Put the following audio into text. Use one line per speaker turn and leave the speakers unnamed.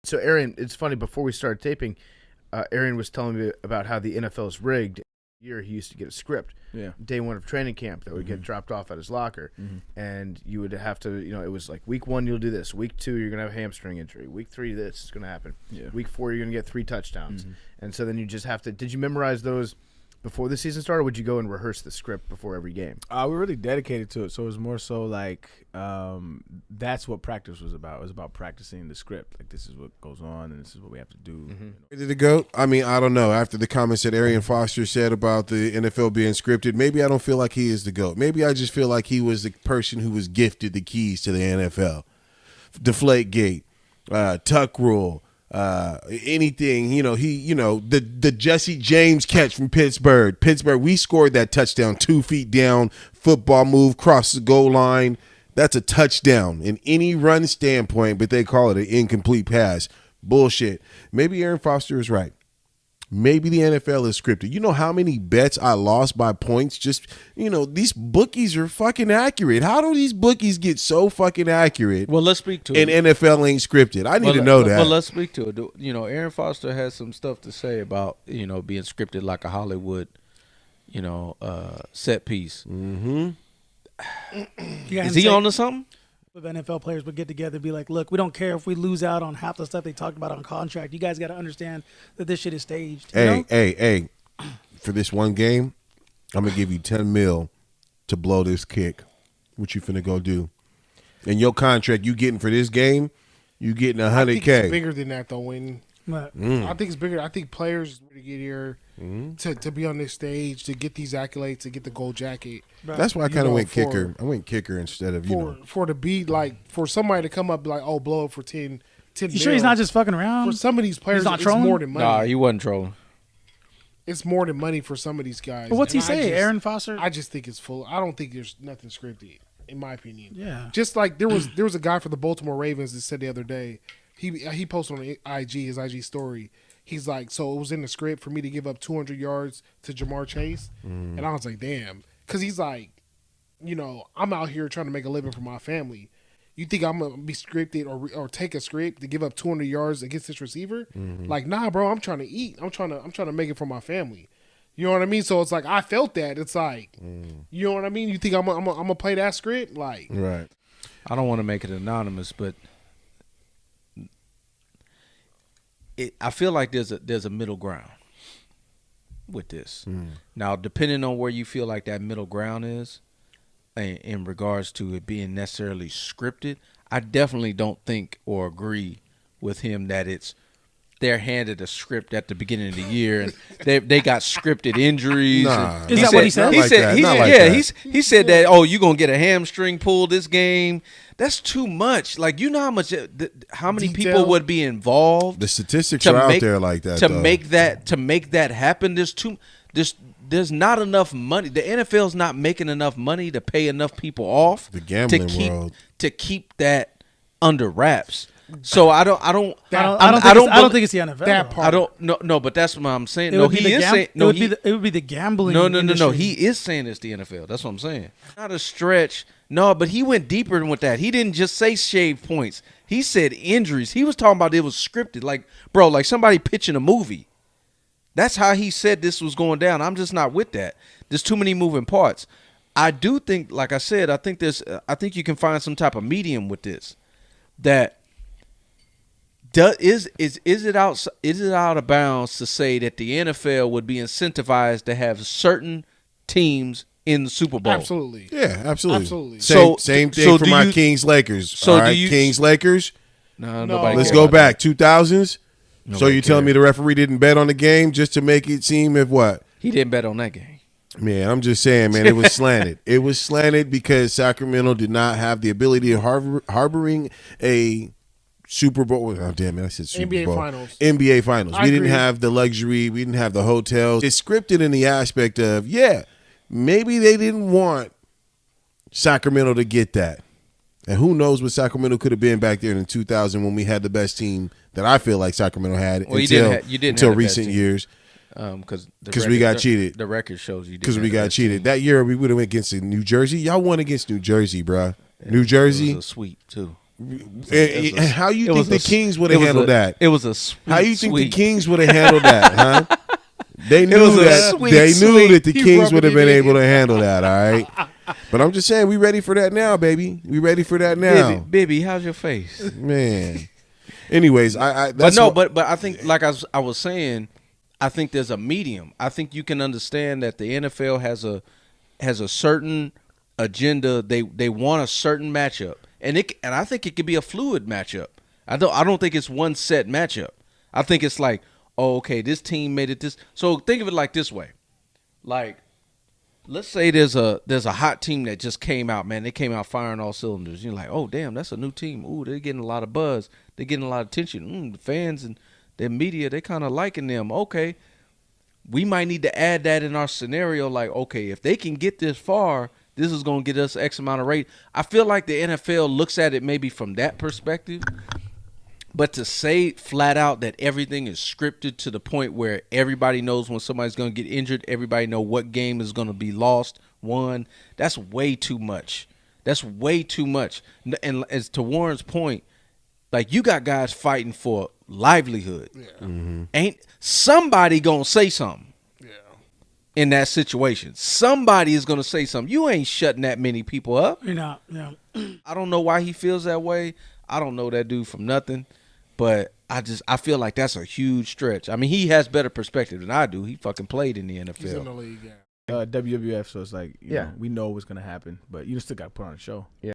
So, Arian, it's funny. Before we started taping, Arian was telling me about how the NFL is rigged. Year he used to get a script.
Yeah.
Day one of training camp that would get dropped off at his locker, and you would have to, it was like week 1 you'll do this, week 2 you're gonna have a hamstring injury, week 3 this is gonna happen, week 4 you're gonna get 3 touchdowns, and so then you just have to. Did you memorize those before the season started? Or would you go and rehearse the script before every game?
We're really dedicated to it, so it was more so like that's what practice was about. It was about practicing the script. Like, this is what goes on, and this is what we have to do.
Did it go? I mean, I don't know. After the comments that Arian Foster said about the NFL being scripted, maybe I don't feel like he is the GOAT. Maybe I just feel like he was the person who was gifted the keys to the NFL. Deflate gate, tuck rule, anything, the Jesse James catch from Pittsburgh, we scored that touchdown 2 feet down, football move, cross the goal line. That's a touchdown in any run standpoint, but they call it an incomplete pass. Bullshit. Maybe Arian Foster is right. Maybe the NFL is scripted. You know how many bets I lost by points? Just, these bookies are fucking accurate. How do these bookies get so fucking accurate?
Well, let's speak to it.
And NFL ain't scripted. I need to know that.
Well, let's speak to it. Arian Foster has some stuff to say about, being scripted like a Hollywood, set piece.
Mm-hmm.
Is he on to something?
If NFL players would get together and be like, look, we don't care if we lose out on half the stuff they talked about on contract. You guys got to understand that this shit is staged.
Hey, for this one game, I'm going to give you $10 million to blow this kick. What you finna go do? And your contract you getting for this game, you getting $100K.
I think it's bigger than that, though, Wayne.
But,
I think it's bigger. I think players to get here to be on this stage, to get these accolades, to get the gold jacket.
That's why I kind of went kicker. I went kicker instead of,
For to be like, for somebody to come up like, oh, blow up for 10
you sure he's not just fucking around?
For some of these players, it's
trolling?
more than money.
Nah, he wasn't trolling.
It's more than money for some of these guys.
But what's he say, Arian Foster?
I just think it's full. I don't think there's nothing scripted, in my opinion.
Yeah.
Just like there was a guy for the Baltimore Ravens that said the other day, he posted on his IG story. He's like, so it was in the script for me to give up 200 yards to Jamar Chase. And I was like, damn. Because he's like, I'm out here trying to make a living for my family. You think I'm going to be scripted or take a script to give up 200 yards against this receiver? Like, nah, bro, I'm trying to eat. I'm trying to make it for my family. You know what I mean? So it's like, I felt that. It's like, you know what I mean? You think I'm going to play that script? Like,
right.
I don't want to make it anonymous, but I feel like there's a middle ground with this. Now, depending on where you feel like that middle ground is, in regards to it being necessarily scripted, I definitely don't think or agree with him that they're handed a script at the beginning of the year and they got scripted injuries.
Nah,
is that what he said?
He said that, oh, you're going to get a hamstring pull this game. That's too much. Like, you know how many people would be involved?
The statistics are out there like that.
To make that happen, there's not enough money. The NFL's not making enough money to pay enough people off.
The gambling world
to keep that under wraps. So I don't think
it's the NFL.
That part.
I don't no, but that's what I'm saying.
It would be the gambling.
No.
industry.
He is saying it's the NFL. That's what I'm saying. Not a stretch. No, but he went deeper with that. He didn't just say shave points. He said injuries. He was talking about it was scripted. Like, bro, like somebody pitching a movie. That's how he said this was going down. I'm just not with that. There's too many moving parts. I do think, like I said, I think you can find some type of medium with this. That is it out of bounds to say that the NFL would be incentivized to have certain teams in the Super Bowl?
Absolutely.
Yeah, absolutely. Same thing for my Kings Lakers.
So
all right, Kings Lakers.
No, nobody.
Let's go back 2000s. So you
cared.
telling me the referee didn't bet on the game just to make it seem if what?
He didn't bet on that game.
Man, I'm just saying, man, it was slanted. It was slanted because Sacramento did not have the ability of harboring a Super Bowl. Oh, damn it, I said Super Bowl. NBA Finals. We didn't have the luxury. We didn't have the hotels. It's scripted in the aspect of, maybe they didn't want Sacramento to get that. And who knows what Sacramento could have been back there in 2000 when we had the best team that I feel like Sacramento had until recent years.
Because
we got cheated.
The record shows you did.
Because we got cheated. That year we would have went against New Jersey. Y'all won against New Jersey, bro. New Jersey.
It was a sweep, too.
And how you think the Kings would have handled that?
It was a sweet.
How you think the Kings would have handled that, huh? They knew that. They knew that the Kings would have been able to handle that. All right. But I'm just saying, we ready for that now, baby. We ready for that now,
baby. How's your face,
man? Anyways,
but I think, like I was saying, I think there's a medium. I think you can understand that the NFL has a certain agenda. They want a certain matchup, and I think it could be a fluid matchup. I don't think it's one set matchup. I think it's like, oh, okay, this team made it this. So think of it like this way, like. Let's say there's a hot team that just came out, man. They came out firing all cylinders. You're like, oh, damn, that's a new team. Ooh, they're getting a lot of buzz. They're getting a lot of attention. The fans and their media, they kind of liking them. Okay, we might need to add that in our scenario. Like, okay, if they can get this far, this is going to get us X amount of rate. I feel like the NFL looks at it maybe from that perspective. But to say flat out that everything is scripted to the point where everybody knows when somebody's going to get injured, everybody know what game is going to be lost, won, that's way too much. That's way too much. And as to Warren's point, like, you got guys fighting for livelihood. Yeah. Mm-hmm. Ain't somebody going to say something in that situation? Somebody is going to say something. You ain't shutting that many people up.
You're not. Yeah.
I don't know why he feels that way. I don't know that dude from nothing. But I feel like that's a huge stretch. I mean, he has better perspective than I do. He fucking played in the NFL.
He's in the league,
WWF, so it's like, you know, we know what's going to happen, but you still got to put on a show.
Yeah.